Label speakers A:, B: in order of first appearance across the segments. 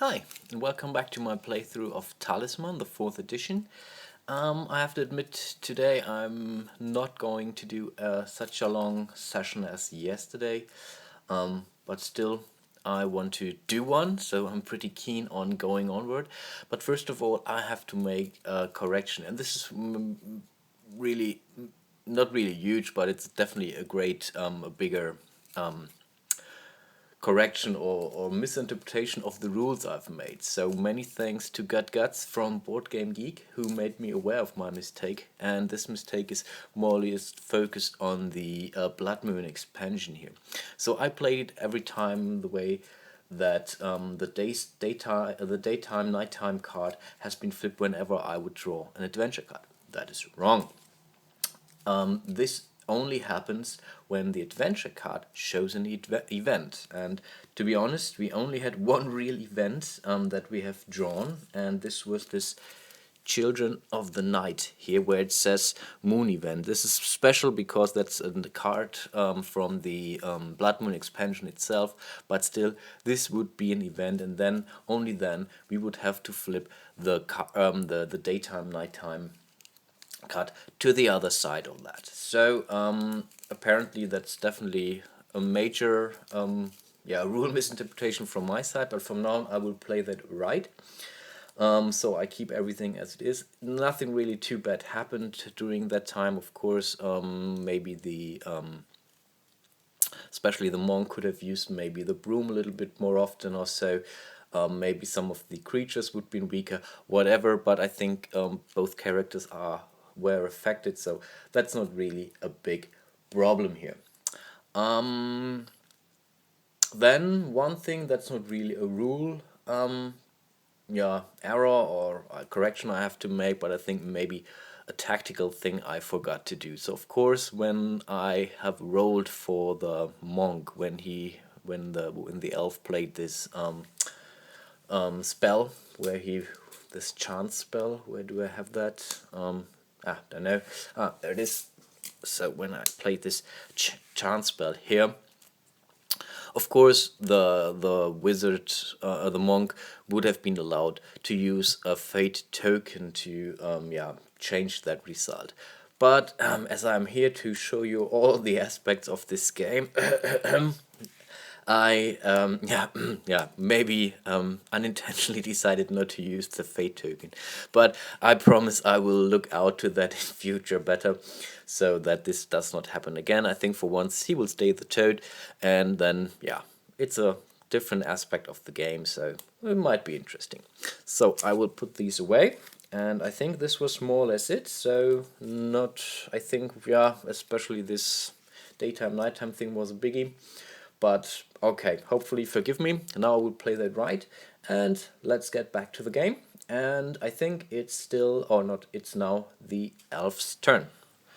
A: Hi, and welcome back to my playthrough of Talisman, the 4th edition. I have to admit, today I'm not going to do such a long session as yesterday, but still I want to do one, so I'm pretty keen on going onward. But first of all, I have to make a correction, and this is really not really huge, but it's definitely a great, a bigger correction or misinterpretation of the rules I've made. So many thanks to Guts from Board Game Geek, who made me aware of my mistake, and this mistake is more or less focused on the Bloodmoon expansion here. So I played it every time the way that the daytime nighttime card has been flipped whenever I would draw an adventure card. That is wrong. This only happens when the adventure card shows an event, and to be honest, we only had one real event that we have drawn, and this was this Children of the Night here, where it says Moon event. This is special because that's the card from the Bloodmoon expansion itself, but still this would be an event, and then only then we would have to flip the daytime nighttime cut to the other side of that. So apparently that's definitely a major rule misinterpretation from my side, but from now on I will play that right. So I keep everything as it is. Nothing really too bad happened during that time, of course. Maybe especially the monk could have used maybe the broom a little bit more often or so. Maybe some of the creatures would have been weaker, whatever, but I think both characters were affected, so that's not really a big problem here. Then one thing that's not really a rule, error or a correction I have to make, but I think maybe a tactical thing I forgot to do. So of course, when I have rolled for the monk, when the elf played this spell, this chance spell, where do I have that? Don't know. There it is. So when I played this chance spell here, of course the wizard, the monk, would have been allowed to use a fate token to change that result. But as I'm here to show you all the aspects of this game, I maybe unintentionally decided not to use the fate token, but I promise I will look out to that in future better, so that this does not happen again. I think for once he will stay the toad, and then it's a different aspect of the game, so it might be interesting. So I will put these away, and I think this was more or less it. So especially this daytime nighttime thing was a biggie. But okay, hopefully forgive me. Now I will play that right, and let's get back to the game. And I think it's now the elf's turn.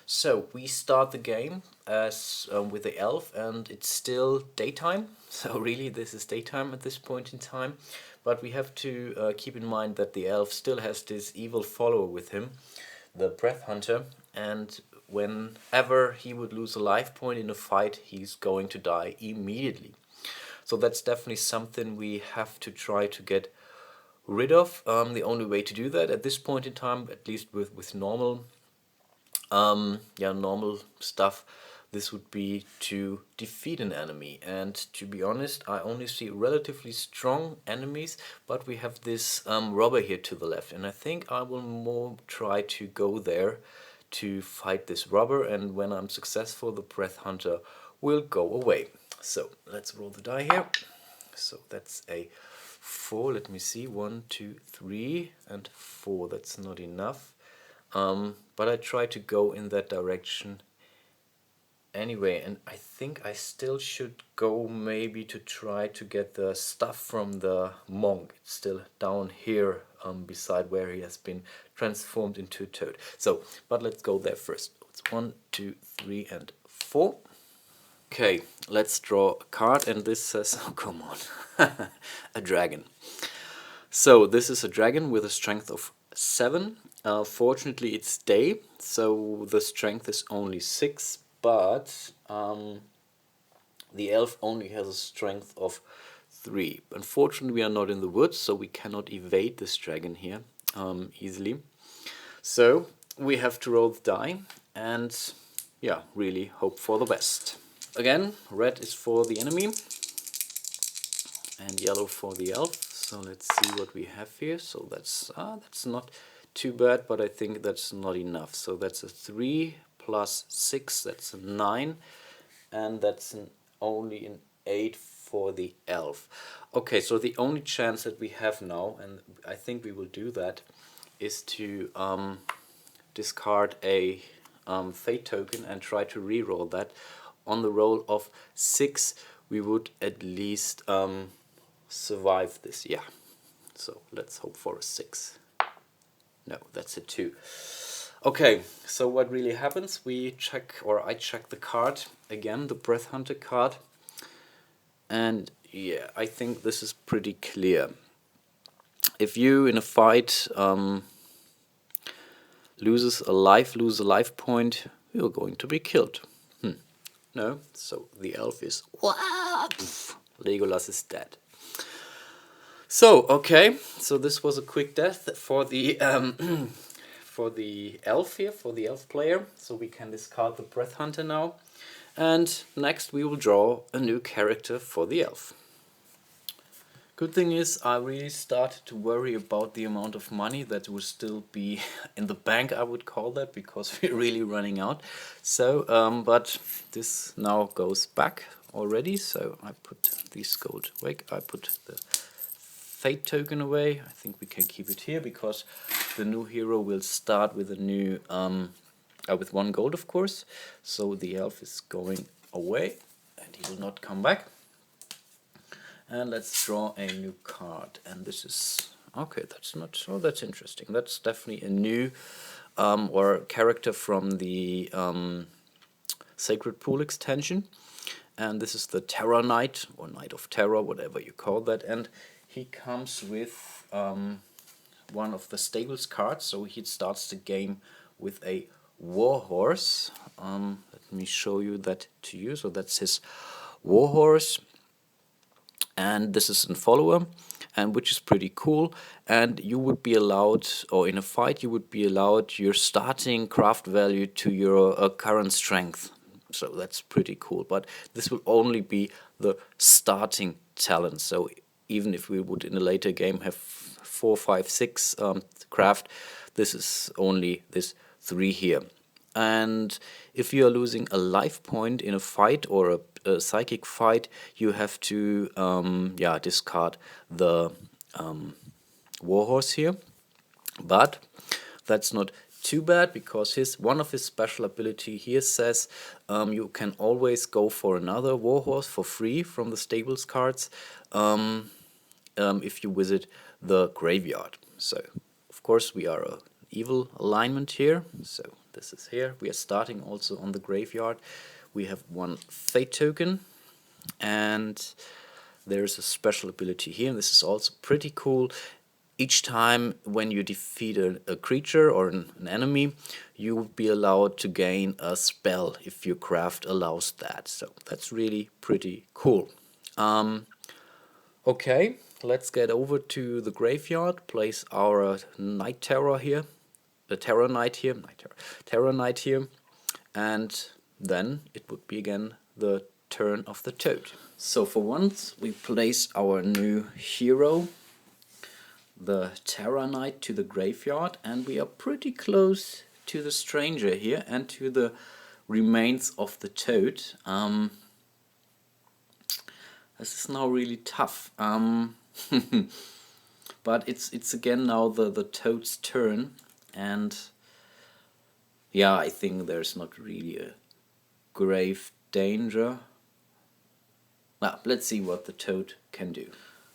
A: So we start the game as with the elf, and it's still daytime. So really, this is daytime at this point in time. But we have to keep in mind that the elf still has this evil follower with him, the Breath Hunter, and whenever he would lose a life point in a fight, he's going to die immediately. So that's definitely something we have to try to get rid of. The only way to do that at this point in time, at least with normal normal stuff, this would be to defeat an enemy. And to be honest, I only see relatively strong enemies, but we have this robber here to the left, and I think I will more try to go there to fight this robber, and when I'm successful, the Breath Hunter will go away. So let's roll the die here. So that's a 4. Let me see, 1, 2, 3, and 4. That's not enough. But I try to go in that direction anyway, and I think I still should go maybe to try to get the stuff from the monk. It's still down here beside where he has been transformed into a toad. So, but let's go there first. It's 1, 2, 3, and 4. Okay, let's draw a card, and this says, oh come on, a dragon. So this is a dragon with a strength of 7. Fortunately it's day, so the strength is only 6, but the elf only has a strength of 3. Unfortunately, we are not in the woods, so we cannot evade this dragon here easily. So we have to roll the die and, yeah, really hope for the best. Again, red is for the enemy and yellow for the elf. So let's see what we have here. So that's not too bad, but I think that's not enough. So that's a 3 plus 6, that's a 9, and that's only an 8 for the elf. Okay, so the only chance that we have now, and I think we will do that, is to discard a fate token and try to reroll that. On the roll of 6, we would at least survive this. Yeah, so let's hope for a 6. No, that's a 2. Okay, so what really happens? We check, or I check the card again, the Breath Hunter card, and yeah, I think this is pretty clear. If you in a fight lose a life point, you're going to be killed. No, so the elf is Legolas is dead. So okay, so this was a quick death for the for the elf here, for the elf player. So we can discard the Breath Hunter now, and next we will draw a new character for the elf. Good thing is, I really started to worry about the amount of money that will still be in the bank, I would call that, because we're really running out. So, but this now goes back already, so I put these gold away. I put the fate token away. I think we can keep it here, because the new hero will start with a new, with 1 gold, of course. So the elf is going away, and he will not come back. And let's draw a new card, and this is okay. That's not. Oh, that's interesting. That's definitely a new or character from the Sacred Pool extension, and this is the Terror Knight or Knight of Terror, whatever you call that. And he comes with one of the stables cards, so he starts the game with a Warhorse. Let me show you that to you. So that's his Warhorse. And this is a follower, and which is pretty cool. And you would be allowed, or in a fight you would be allowed your starting craft value to your current strength. So that's pretty cool, but this will only be the starting talent. So even if we would in a later game have 4, 5, 6 craft, this is only this 3 here. And if you are losing a life point in a fight or a psychic fight, you have to discard the Warhorse here. But that's not too bad, because one of his special ability here says you can always go for another Warhorse for free from the stables cards if you visit the graveyard. So of course we are a evil alignment here, so this is here. We are starting also on the graveyard. We have 1 fate token, and there's a special ability here, and this is also pretty cool. Each time when you defeat a creature or an enemy, you will be allowed to gain a spell if your craft allows that. So that's really pretty cool. Okay, let's get over to the graveyard, place our Night Terror here, the Terror Knight here, Terror Knight here, and then it would be again the turn of the Toad. So for once we place our new hero, the Terror Knight, to the graveyard, and we are pretty close to the stranger here and to the remains of the Toad. This is now really tough. But it's again now the Toad's turn, and yeah, I think there's not really a grave danger. Well, let's see what the Toad can do.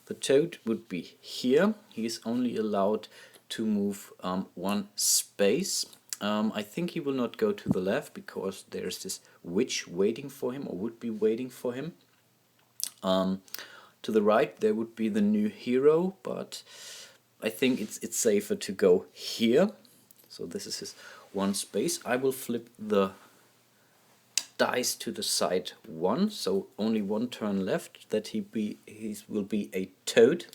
A: The Toad would be here. He is only allowed to move 1 space. I think he will not go to the left, because there's this witch waiting for him, or would be waiting for him. To the right there would be the new hero, but I think it's safer to go here. So this is his 1 space. I will flip the
B: dies to the side 1, so only one turn left that he will be a toad.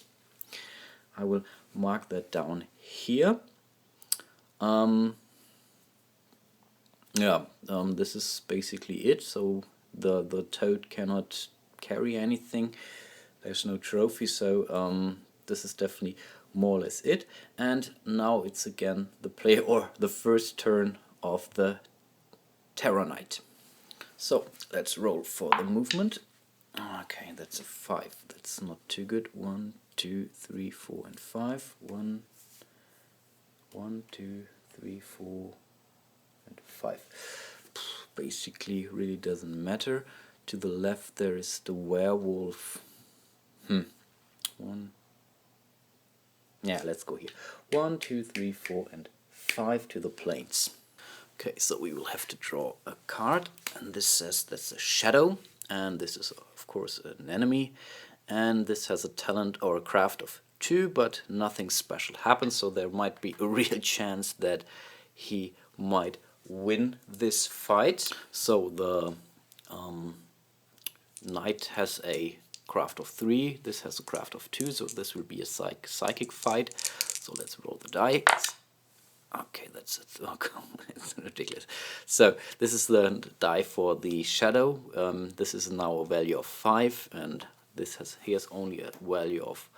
B: I will mark that down here. This is basically it. So the toad cannot carry anything. There's no trophy, so this is definitely more or less it. And now it's again the play or the first turn of the Terror Knight. So let's roll for the movement. Okay, that's a 5. That's not too good. 1, 2, 3, 4, and 5. 1, 2, 3, 4, and 5. Basically, really doesn't matter. To the left there is the werewolf. 1. Yeah, let's go here. 1, 2, 3, 4, and 5 to the plains. Okay, so we will have to draw a card, and this says that's a shadow, and this is of course an enemy, and this has a talent or a craft of 2, but nothing special happens, so there might be a real chance that he might win this fight. So the knight has a craft of 3, this has a craft of 2, so this will be a psychic fight. So let's roll the die. Okay, that's it. Oh, it's ridiculous. So this is the die for the shadow. This is now a value of 5, and he has only a value of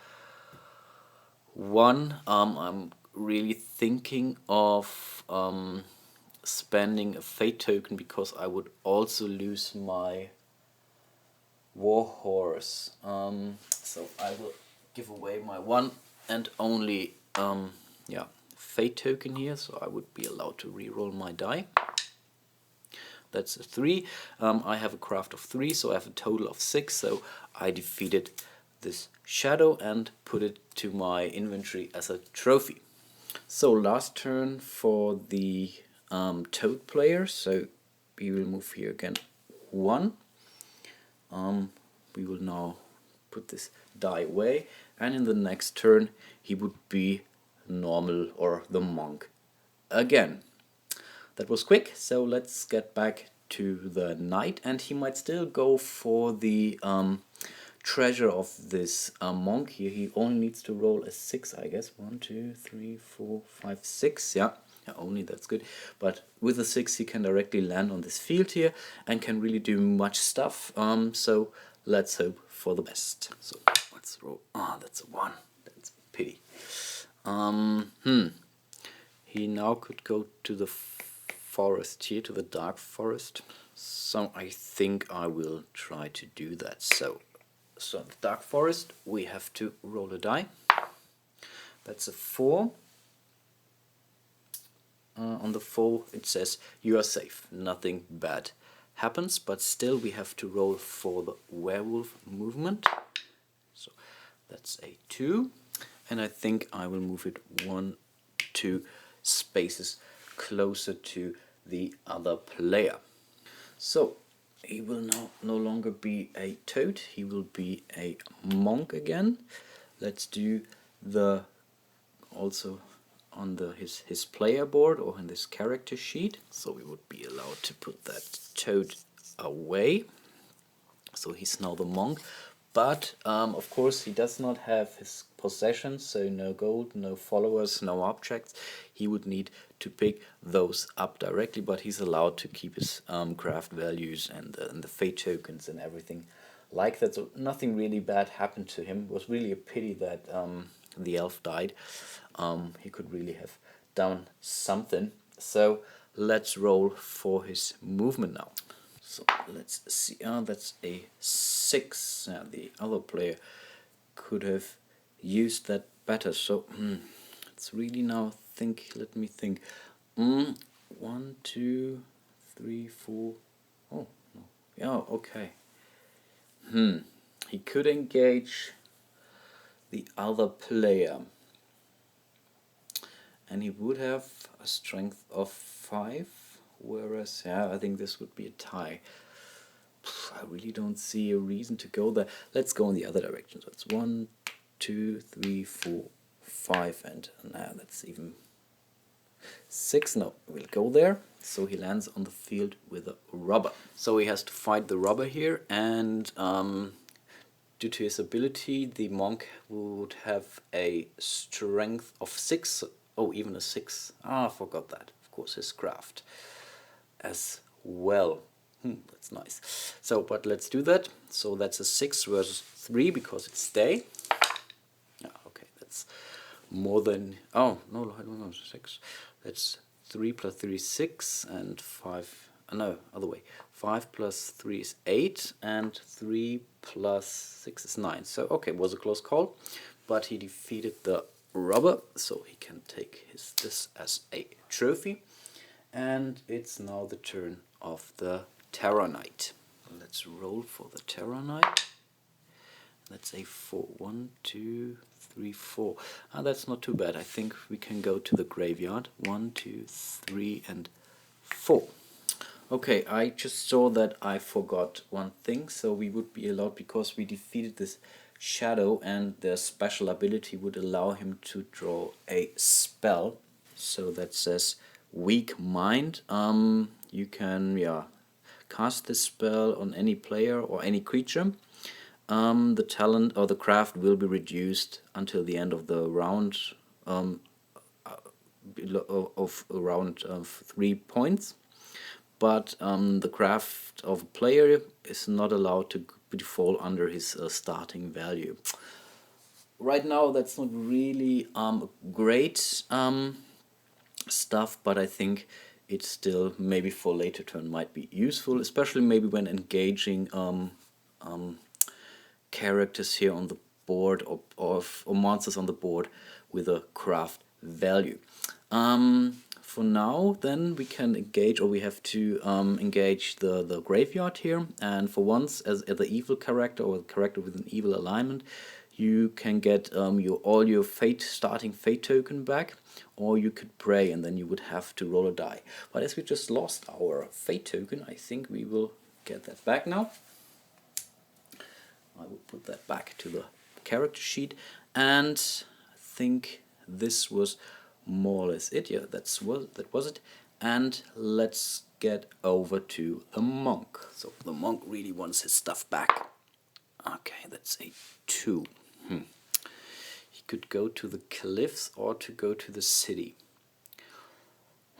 B: 1. I'm really thinking of spending a fate token because I would also lose my warhorse. So I will give away my one and only fate token here, so I would be allowed to re-roll my die. That's a 3. I have a craft of 3, so I have a total of 6, so I defeated this shadow and put it to my inventory as a trophy. So last turn for the toad player, so we will move here again 1. We will now put this die away, and in the next turn he would be normal or the monk again. That was quick, so let's get back to the knight, and he might still go for the treasure of this monk here. He only needs to roll a 6, I guess. 1, 2, 3, 4, 5, 6. Yeah, only, that's good. But with a 6 he can directly land on this field here and can really do much stuff. So let's hope for the best. So let's roll. That's a 1. That's a pity. He now could go to the forest here, to the dark forest. So I think I will try to do that. So in the dark forest we have to roll a die. That's a 4. On the 4 it says you are safe, nothing bad happens, but still we have to roll for the werewolf movement. So that's a 2, and I think I will move it 1, 2 spaces closer to the other player. So he will now no longer be a toad, he will be a monk again. Let's do the also on his player board or in this character sheet. So we would be allowed to put that toad away. So he's now the monk, but of course he does not have his possessions, so no gold, no followers, no objects. He would need to pick those up directly, but he's allowed to keep his craft values and the fate tokens and everything like that. So nothing really bad happened to him. It was really a pity that the elf died. He could really have done something. So let's roll for his movement now. So let's see. That's a 6. The other player could have used that better. So it's really now let me think. 1, 2, 3, 4. Oh no. Yeah. Okay. He could engage the other player, and he would have a strength of 5, whereas I think this would be a tie. I really don't see a reason to go there. Let's go in the other direction. So it's 1, 2, 3, 4, 5, and that's even. 6, no, we'll go there. So he lands on the field with a robber. So he has to fight the robber here, and due to his ability, the monk would have a strength of 6. Oh, even a 6. Ah, I forgot that. Of course, his craft as well. That's nice. So, but let's do that. So that's a 6 versus 3 because it's day. Okay, that's more than... Oh, no, 6. That's 3 plus 3 is 6, and 5... no, other way. 5 plus 3 is 8, and 3 plus 6 is 9. So, okay, it was a close call, but he defeated the robber, so he can take this as a trophy. And it's now the turn of the Terror Knight. Let's roll for the Terror Knight. That's a 4. 1, 2, 3, 4. That's not too bad. I think we can go to the graveyard. 1, 2, 3, and 4. Okay, I just saw that I forgot one thing. So we would be allowed, because we defeated this shadow, and the special ability would allow him to draw a spell. So that says Weak Mind. You can cast this spell on any player or any creature. The talent or the craft will be reduced until the end of the round of around 3 points. But the craft of a player is not allowed to fall under his starting value. Right now, that's not really great stuff, but I think it's still, maybe for later turn, might be useful, especially maybe when engaging characters here on the board, or monsters on the board with a craft value. For now, then we can engage, or we have to engage the graveyard here, and for once, as the evil character or the character with an evil alignment, you can get all your starting fate token back, or you could pray, and then you would have to roll a die. But as we just lost our fate token, I think we will get that back now. I will put that back to the character sheet, and I think this was more or less it. Yeah, that was it. And let's get over to the monk. So the monk really wants his stuff back. Okay, that's a 2. He could go to the cliffs or to go to the city.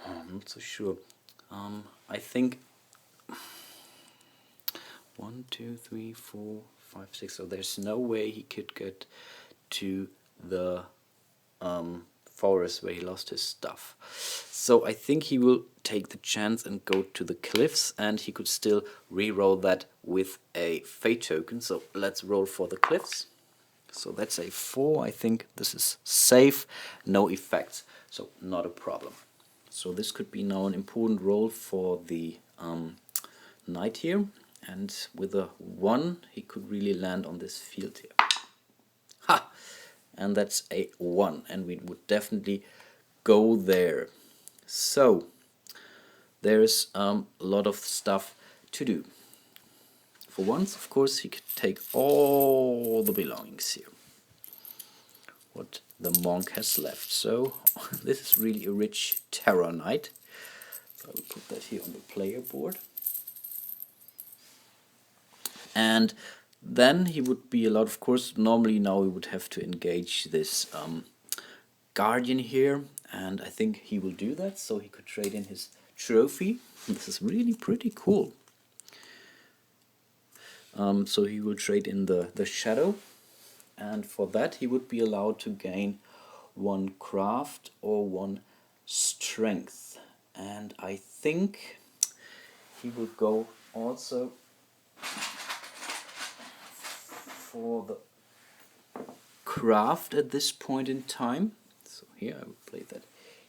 B: I'm not so sure. I think 1, 2, 3, 4, 5, 6. So there's no way he could get to the forest where he lost his stuff. So I think he will take the chance and go to the cliffs, and he could still re-roll that with a fate token. So let's roll for the cliffs. So that's a 4. I think this is safe, no effects, so not a problem. So this could be now an important roll for the knight here, and with a 1 he could really land on this field here. Ha! And that's a 1, and we would definitely go there. So there's a lot of stuff to do. For once, of course, he could take all the belongings here, what the monk has left. So this is really a rich Terror Knight. So I will put that here on the player board. And then he would be allowed, of course, normally now we would have to engage this guardian here, and I think he will do that, so he could trade in his trophy. This is really pretty cool. So he will trade in the shadow, and for that he would be allowed to gain 1 craft or 1 strength. And I think he will go also for the craft at this point in time. So here I will play that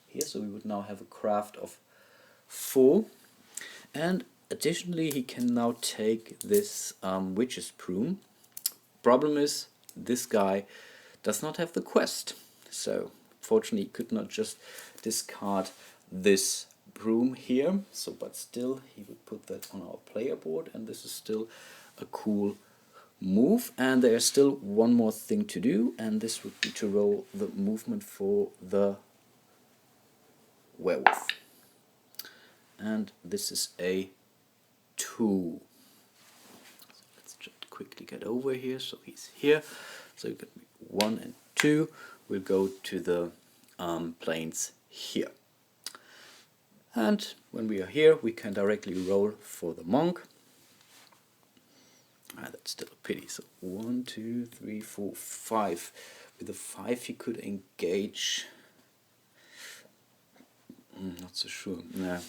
B: here, so we would now have a craft of 4, and additionally he can now take this witch's broom. Problem is, this guy does not have the quest, so fortunately he could not just discard this broom here. So but still he would put that on our player board, and this is still a cool move. And there's still one more thing to do, and this would be to roll the movement for the werewolf. And this is a 2. So let's just quickly get over here. So he's here. So you got 1 and 2. We'll go to the planes here. And when we are here, we can directly roll for the monk. That's still a pity. So 1, 2, 3, 4, 5. With a 5 he could engage. Not so sure. No.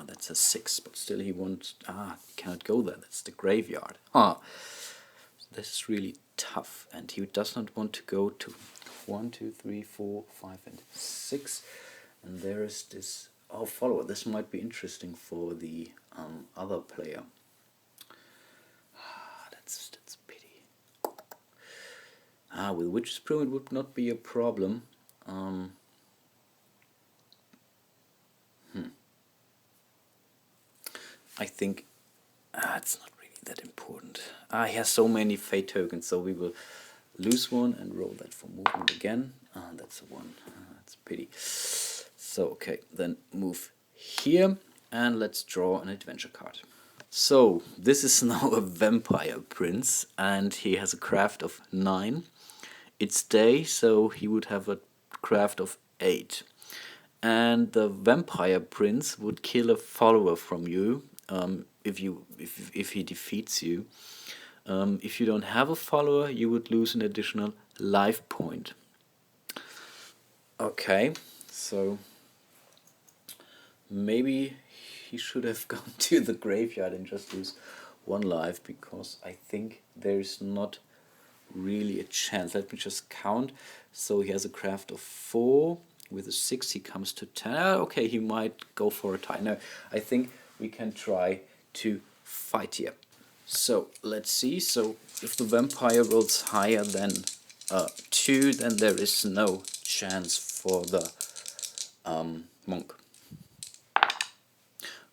B: That's a 6, but still he won't. He cannot go there. That's the graveyard. This is really tough, and he does not want to go to 1, 2, 3, 4, 5, and 6. And there is this follower. This might be interesting for the other player. That's a pity. With Witch's Broom it would not be a problem. I think it's not really that important. He has so many fate tokens, so we will lose one and roll that for movement again. That's a 1. That's a pity. So okay, then move here and let's draw an adventure card. So this is now a vampire prince, and he has a craft of 9. It's day, so he would have a craft of 8. And the vampire prince would kill a follower from you if he defeats you. If you don't have a follower, you would lose an additional life point. Okay, so maybe he should have gone to the graveyard and just lose 1 life, because I think there's not really a chance. Let me just count. So he has a craft of 4. With a 6 he comes to 10. Okay, he might go for a tie. No, I think we can try to fight here. So let's see. So if the vampire rolls higher than 2, then there is no chance for the monk.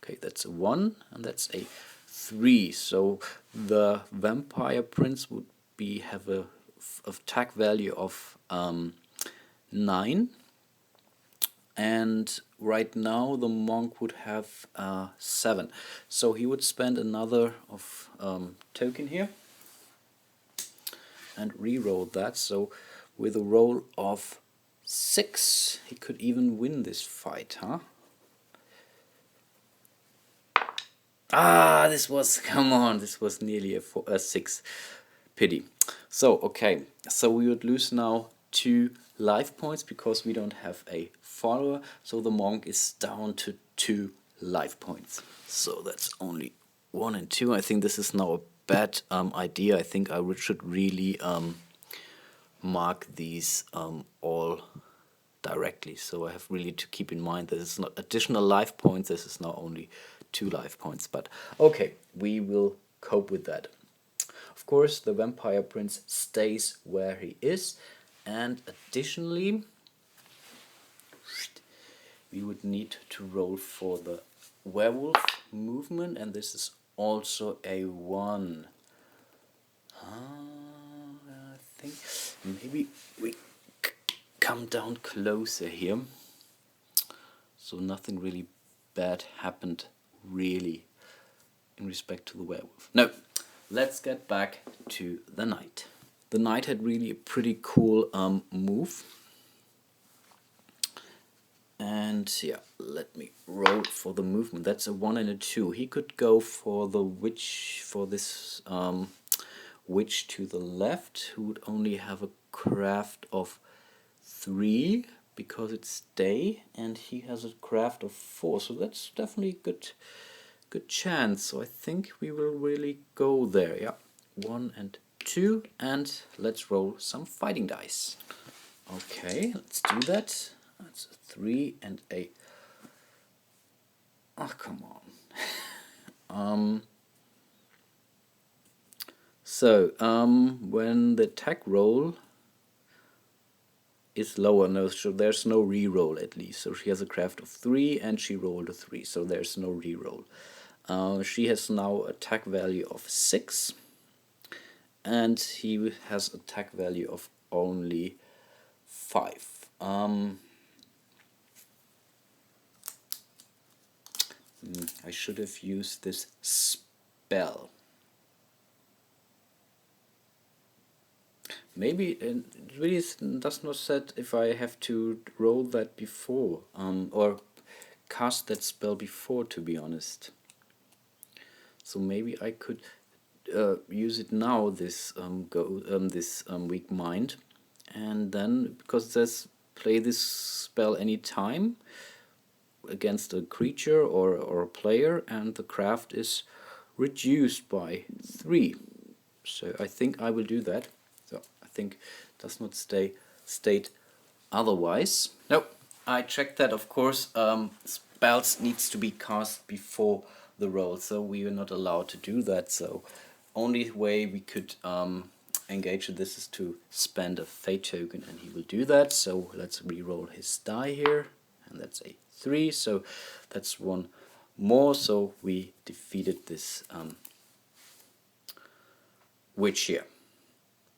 B: Okay, that's a 1 and that's a 3. So the vampire prince would have a attack value of 9. And right now the monk would have 7. So he would spend another of token here and re-roll that. So with a roll of 6 he could even win this fight, huh? This was nearly a 6. Pity. So okay, so we would lose now 2 life points because we don't have a follower, so the monk is down to 2 life points. So that's only 1 and 2. I think this is now a bad idea. I think I should really mark these all directly. So I have really to keep in mind that it's not additional life points, this is now only 2 life points. But okay, we will cope with that. Of course, the vampire prince stays where he is, and additionally we would need to roll for the werewolf movement, and this is also a 1. I think maybe we come down closer here, so nothing really bad happened really in respect to the werewolf. No, let's get back to the knight. The knight had really a pretty cool move. And yeah, let me roll for the movement. That's a 1 and a 2. He could go for the witch, for this witch to the left, who would only have a craft of 3 because it's day, and he has a craft of 4. So that's definitely a good chance. So I think we will really go there. Yeah, 1 and 2, and let's roll some fighting dice. Okay, let's do that. That's a 3 and a... Oh, come on. When the attack roll is lower, no, so there's no re-roll at least. So she has a craft of 3 and she rolled a 3, so there's no re-roll. She has now attack value of 6, and he has attack value of only 5. I should have used this spell. Maybe it really does not set if I have to roll that before, or cast that spell before, to be honest. So maybe I could use it now, this weak mind, and then, because it says play this spell anytime against a creature or a player, and the craft is reduced by 3. So I think I will do that. So I think it does not state otherwise. Nope, I checked that, of course. Spells needs to be cast before the roll, so we are not allowed to do that. So only way we could engage with this is to spend a fate token, and he will do that. So let's re-roll his die here, and that's a 3, so that's one more. So we defeated this witch here.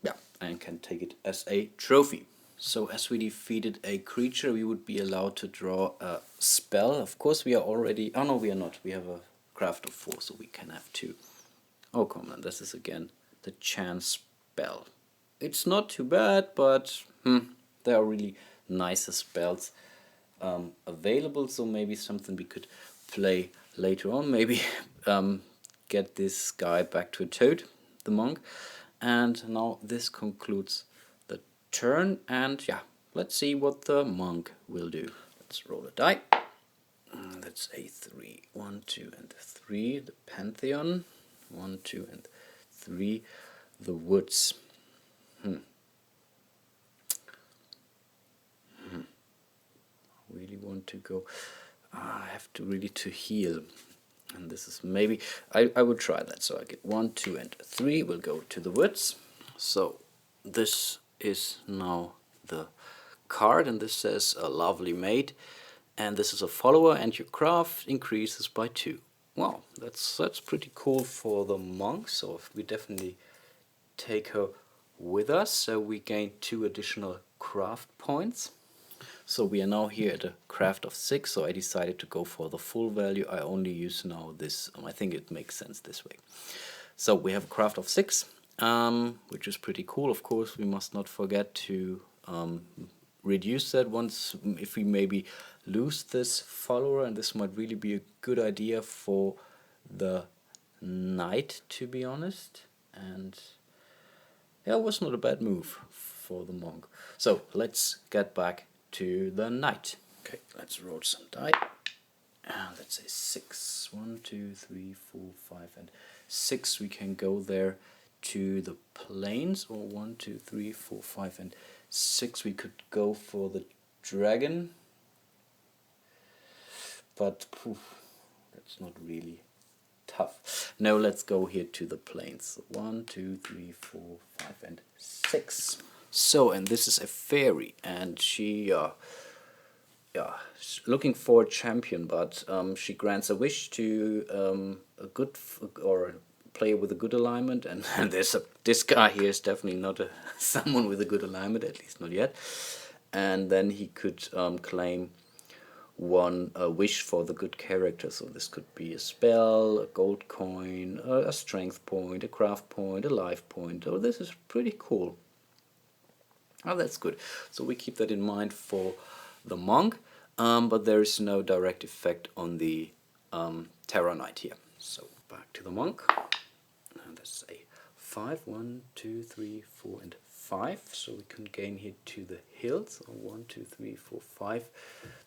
B: Yeah, and can take it as a trophy. So as we defeated a creature, we would be allowed to draw a spell. Of course, we are already... Oh no, we are not. We have a craft of 4, so we can have 2. Oh, come on, this is again the chance spell. It's not too bad, but there are really nicer spells available, so maybe something we could play later on. Maybe get this guy back to a toad, the monk. And now this concludes the turn, and yeah, let's see what the monk will do. Let's roll a die. That's a 3. 1, 2, and 3. The Pantheon. 1, 2, and 3. The woods. Really want to go. I have to really to heal, and this is maybe I would try that. So I get 1, 2, and 3. We'll go to the woods. So this is now the card, and this says a lovely maid, and this is a follower, and your craft increases by 2. Wow, that's pretty cool for the monk. So we definitely take her with us. So we gain 2 additional craft points. So we are now here at a craft of 6, so I decided to go for the full value. I only use now this, I think it makes sense this way. So we have a craft of 6, which is pretty cool. Of course, we must not forget to reduce that once, if we maybe lose this follower, and this might really be a good idea for the knight, to be honest. And yeah, it was not a bad move for the monk. So let's get back to the knight. Okay, let's roll some die. That's a 6. 1, 2, 3, 4, 5, and 6. We can go there to the plains, or 1, 2, 3, 4, 5, and 6. We could go for the dragon, but that's not really tough. Now let's go here to the plains. 1, 2, 3, 4, 5, and 6. So, and this is a fairy, and she looking for a champion, but she grants a wish to a good or player with a good alignment, and this guy here is definitely not someone with a good alignment, at least not yet. And then he could claim one wish for the good character. So this could be a spell, a gold coin, a strength point, a craft point, a life point. Oh, this is pretty cool. Oh, that's good. So we keep that in mind for the monk, but there is no direct effect on the Terror Knight here. So back to the monk. And that's a 5. 1, 2, 3, 4, and 5. So we can gain here to the hills. 1, 2, 3, 4, 5.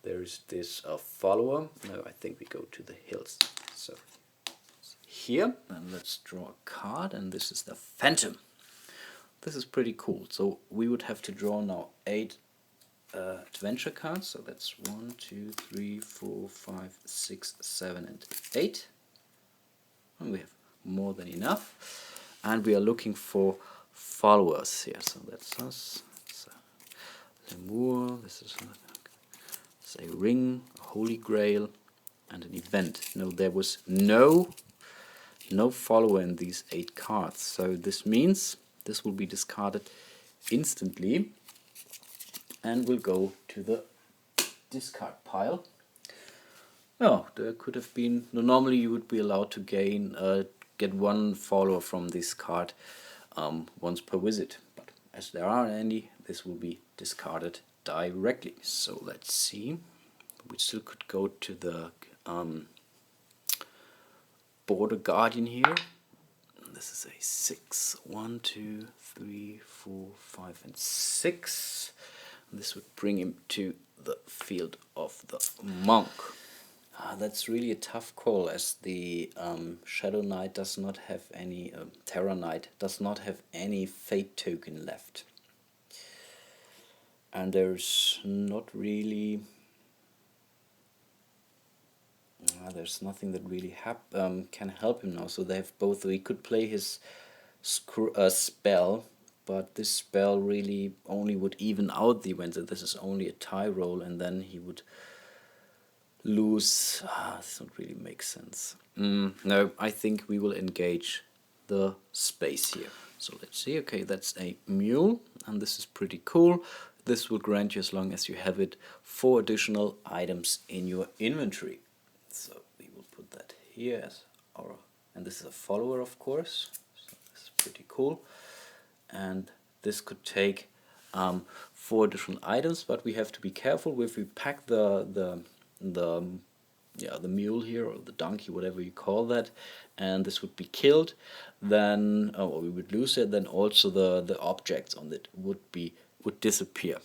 B: There is this follower. No, I think we go to the hills. So here, and let's draw a card, and this is the Phantom. This is pretty cool. So we would have to draw now 8 adventure cards. So that's 1, 2, 3, 4, 5, 6, 7, and 8. And we have more than enough. And we are looking for followers here. So that's us. It's a lemur. This is a ring, a holy grail, and an event. No, there was no follower in these 8 cards. So this means this will be discarded instantly, and will go to the discard pile. Oh, there could have been. No, normally you would be allowed to gain, get one follower from this card once per visit. But as there aren't any, this will be discarded directly. So let's see. We still could go to the Border Guardian here. This is a 6. 1, 2, 3, 4, 5, and 6. This would bring him to the field of the monk. That's really a tough call, as the Shadow Knight does not have any, Terror Knight does not have any fate token left. And there's not really, there's nothing that really can help him now. So they have both. He could play his spell, but this spell really only would even out the event. So this is only a tie roll, and then he would lose. This don't really make sense. No, I think we will engage the space here. So let's see. Okay, that's a mule, and this is pretty cool. This will grant you, as long as you have it, 4 additional items in your inventory. So we will put that here as our, and this is a follower, of course. So this is pretty cool. And this could take 4 additional items, but we have to be careful if we pack the mule here, or the donkey, whatever you call that, and this would be killed, then or we would lose it. Then also the objects on it would disappear.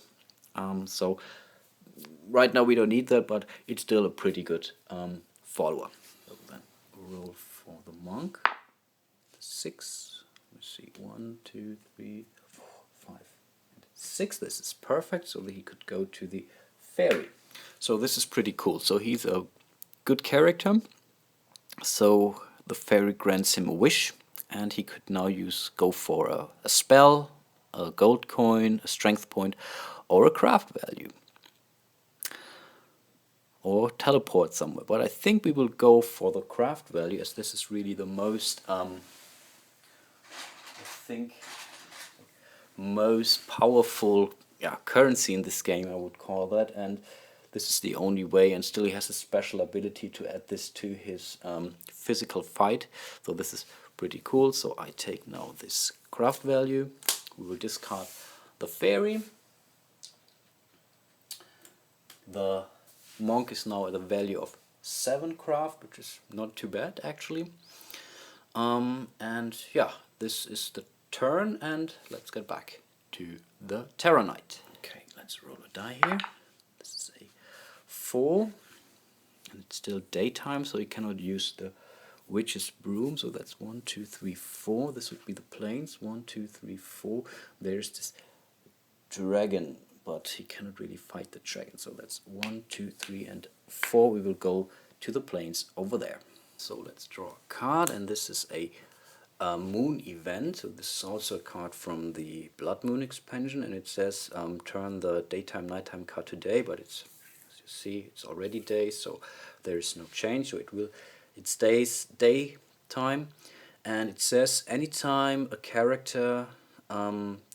B: So right now we don't need that, but it's still a pretty good follower. So then roll for the monk. 6. Let's see, 1, 2, 3, 4, 5, and 6. This is perfect, so that he could go to the fairy. So this is pretty cool. So he's a good character. So the fairy grants him a wish, and he could now go for a spell, a gold coin, a strength point, or a craft value, or teleport somewhere. But I think we will go for the craft value, as this is really the most, most powerful currency in this game, I would call that. And this is the only way, and still he has a special ability to add this to his physical fight. So this is pretty cool. So I take now this craft value. We will discard the fairy. The monk is now at a value of 7 craft, which is not too bad actually. And yeah, this is the turn, and let's get back to the Terror Knight. Okay, let's roll a die here. This is a 4, and it's still daytime, so you cannot use the Witch's Broom. So that's 1, 2, 3, 4. This would be the planes. 1, 2, 3, 4. There's this dragon, but he cannot really fight the dragon. So that's 1, 2, 3, and 4. We will go to the planes over there. So let's draw a card, and this is a moon event. So this is also a card from the Bloodmoon Expansion, and it says turn the daytime nighttime card today, but it's, as you see, it's already day, so there is no change. So it stays daytime, and it says anytime a character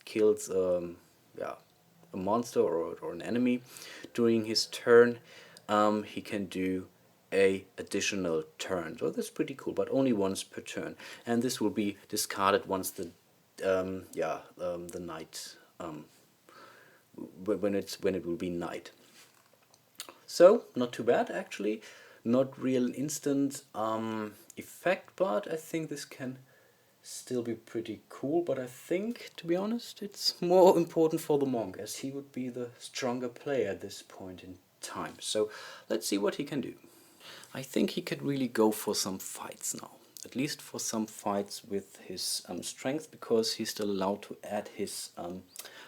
B: kills a monster or an enemy during his turn, he can do a additional turn. So that's pretty cool, but only once per turn, and this will be discarded once the night, when it will be night. So not too bad actually, not real instant effect, but I think this can still be pretty cool. But I think, to be honest, it's more important for the monk, as he would be the stronger player at this point in time. So let's see what he can do. I think he could really go for some fights now, at least for some fights with his strength, because he's still allowed to add his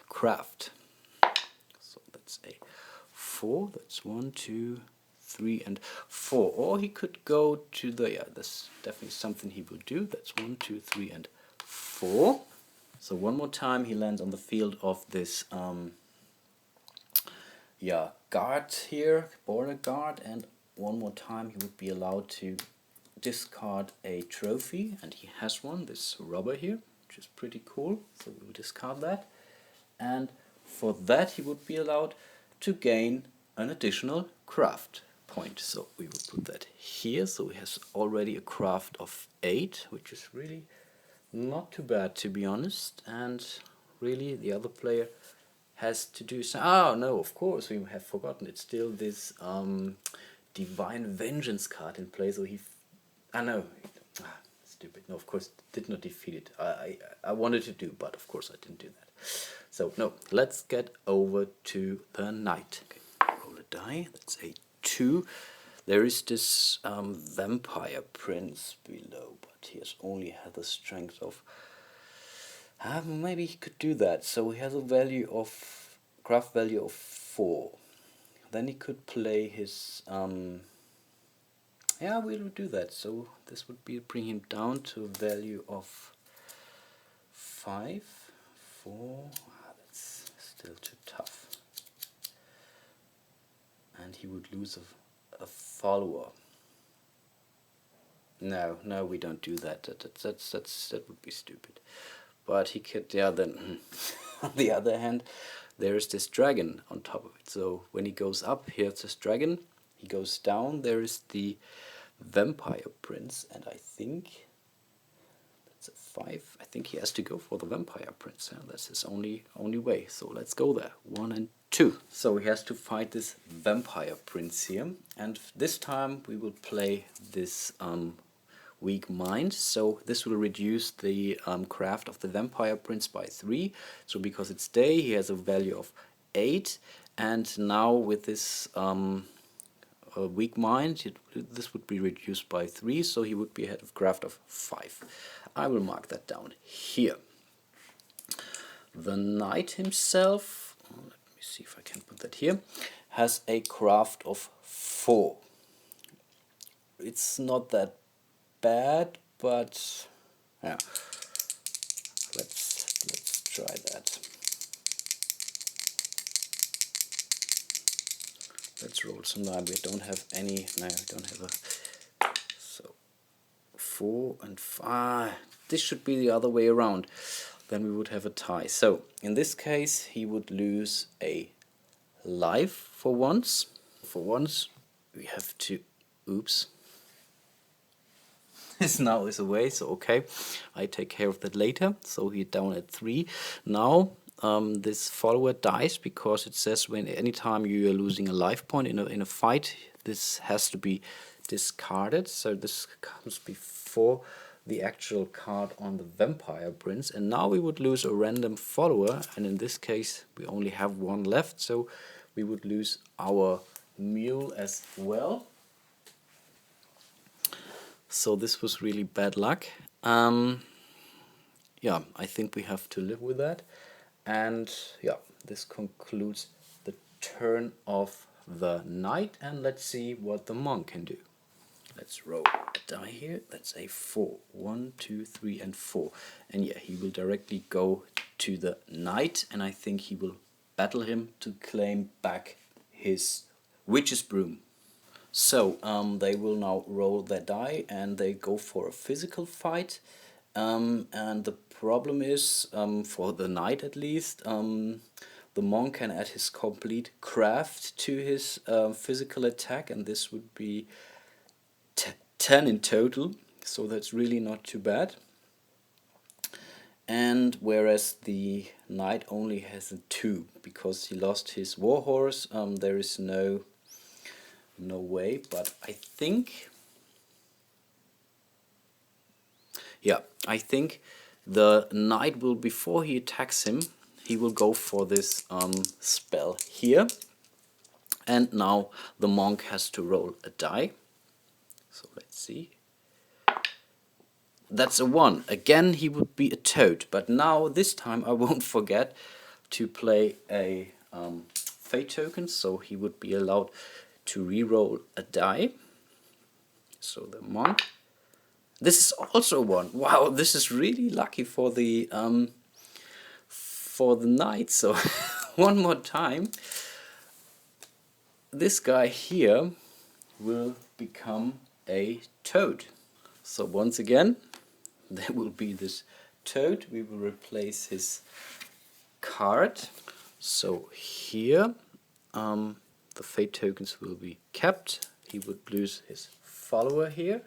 B: craft. So that's a 4. That's 1, 2, 3, and 4. Or he could go to the, that's definitely something he will do. That's 1, 2, 3, and 4. So one more time he lands on the field of this guard here, border guard, and one more time he would be allowed to discard a trophy, and he has one, this robber here, which is pretty cool. So we will discard that, and for that he would be allowed to gain an additional craft point. So we will put that here. So he has already a craft of 8, which is really not too bad, to be honest. And really the other player has to do some... Oh no, of course we have forgotten. It's still this Divine Vengeance card in play. So he... Stupid. No, of course did not defeat it. I wanted to do, but of course I didn't do that. So no, let's get over to the knight. Okay, roll a die. That's a 2. There is this vampire prince below, but he has only had the strength of... maybe he could do that. So he has a value of... craft value of 4. Then he could play his... yeah, we'll do that. So this would be bring him down to a value of 5. 4. That's still too tough. And he would lose a follower. No, we don't do that. That would be stupid. But he could, yeah. Then on the other hand, there is this dragon on top of it. So when he goes up, here's this dragon. He goes down. There is the vampire prince, and I think that's a 5. I think he has to go for the vampire prince. Yeah, that's his only way. So let's go there. 1 and 2. So he has to fight this vampire prince here, and this time we will play this weak mind. So this will reduce the craft of the vampire prince by 3. So because it's day, he has a value of 8, and now with this weak mind, this would be reduced by 3, so he would be ahead of craft of 5. I will mark that down here. The knight himself, let me see if I can put that here, has a craft of 4. It's not that bad, but yeah, let's try that. Let's roll some die. We don't have any. No, we don't have a. So 4 and 5. This should be the other way around. Then we would have a tie. So in this case, he would lose a life for once. For once, we have to. Oops. This now is away. So okay, I take care of that later. So he's down at 3 now. This follower dies because it says when anytime you are losing a life point in a fight, this has to be discarded. So this comes before the actual card on the vampire prince, and now we would lose a random follower, and in this case we only have 1 left, so we would lose our mule as well. So this was really bad luck. Yeah, I think we have to live with that. And yeah, this concludes the turn of the knight, and let's see what the monk can do. Let's roll a die here. That's a 4. 1, 2, 3, and 4. And yeah, he will directly go to the knight, and I think he will battle him to claim back his witch's broom. So they will now roll their die, and they go for a physical fight. And the problem is, for the knight at least, the monk can add his complete craft to his physical attack, and this would be 10 in total, so that's really not too bad. And whereas the knight only has a 2 because he lost his warhorse, there is no way, but I think... Yeah, I think the knight will, before he attacks him, he will go for this spell here. And now the monk has to roll a die. So let's see. That's a 1. Again, he would be a toad. But now, this time, I won't forget to play a fate token. So he would be allowed to re-roll a die. So the monk. This is also 1. Wow, this is really lucky for the knight. So one more time, this guy here will become a toad. So once again, there will be this toad. We will replace his card. So here, the fate tokens will be kept. he would lose his follower here.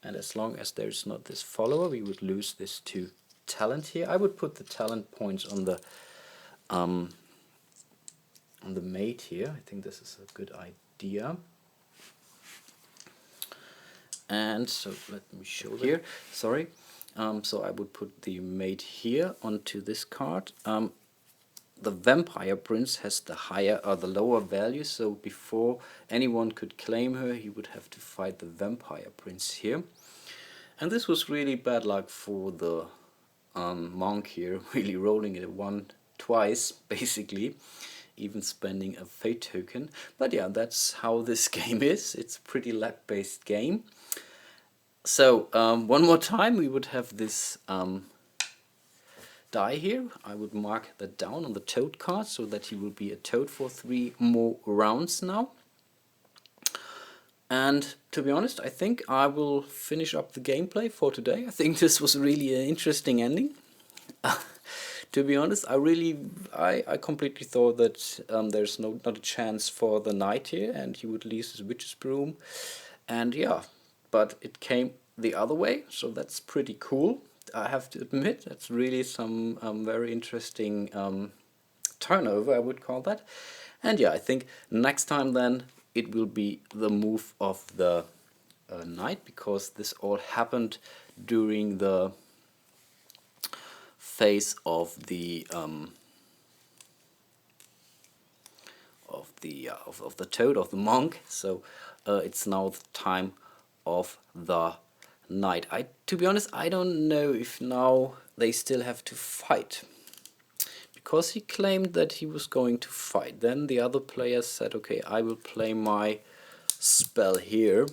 B: And as long as there's not this follower, we would lose this 2 talent here. I would put the talent points on the mate here. I think this is a good idea. And so let me show here. Sorry. So I would put the mate here onto this card. The Vampire Prince has the higher or the lower value, so before anyone could claim her, he would have to fight the Vampire Prince here. And this was really bad luck for the monk here, really rolling it twice, basically, even spending a fate token. But yeah, that's how this game is. It's a pretty luck-based game. So one more time, we would have this die here. I would mark that down on the toad card so that he will be a toad for 3 more rounds now. And to be honest, I think I will finish up the gameplay for today. I think this was really an interesting ending. To be honest, I completely thought that there's not a chance for the knight here and he would lose his witch's broom. And yeah, but it came the other way, so that's pretty cool. I have to admit, that's really some very interesting turnover, I would call that. And yeah, I think next time then it will be the move of the knight, because this all happened during the phase of the toad, of the monk. So it's now the time of the knight. To be honest, I don't know if now they still have to fight, because he claimed that he was going to fight. Then the other players said, okay, I will play my spell here.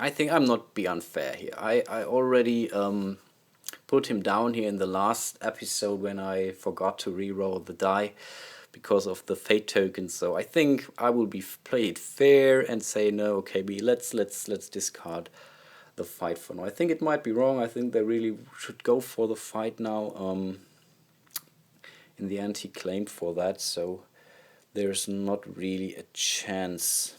B: I think I'm not be unfair here. I already put him down here in the last episode when I forgot to reroll the die because of the fate tokens. So I think I will play it fair and say no, okay, let's discard the fight for now. I think it might be wrong. I think they really should go for the fight now. In the end, he claimed for that, so there's not really a chance.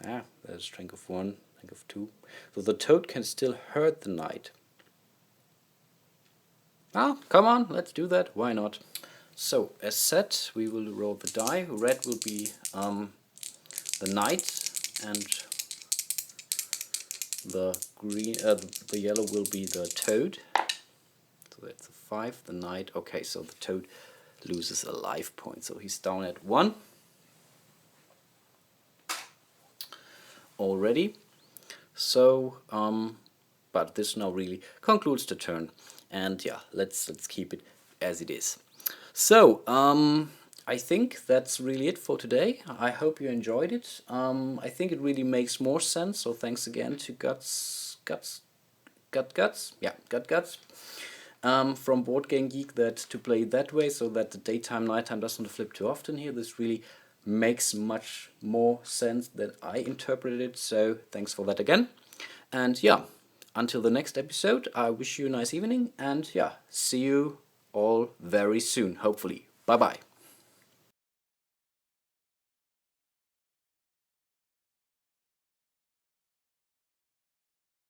B: There's strength of 1, strength of 2. So the toad can still hurt the knight. Come on, let's do that. Why not? So, as said, we will roll the die. Red will be the knight, and the green, the yellow will be the toad. So that's a 5. The knight. Okay, so the toad loses a life point, so he's down at 1 already. So, but this now really concludes the turn, and yeah, let's keep it as it is. So, I think that's really it for today. I hope you enjoyed it. I think it really makes more sense, so thanks again to Guts from Board Game Geek to play it that way, so that the daytime, nighttime doesn't flip too often here. This really makes much more sense than I interpreted it, so thanks for that again. And yeah, until the next episode, I wish you a nice evening, and yeah, see you all very soon, hopefully. Bye bye.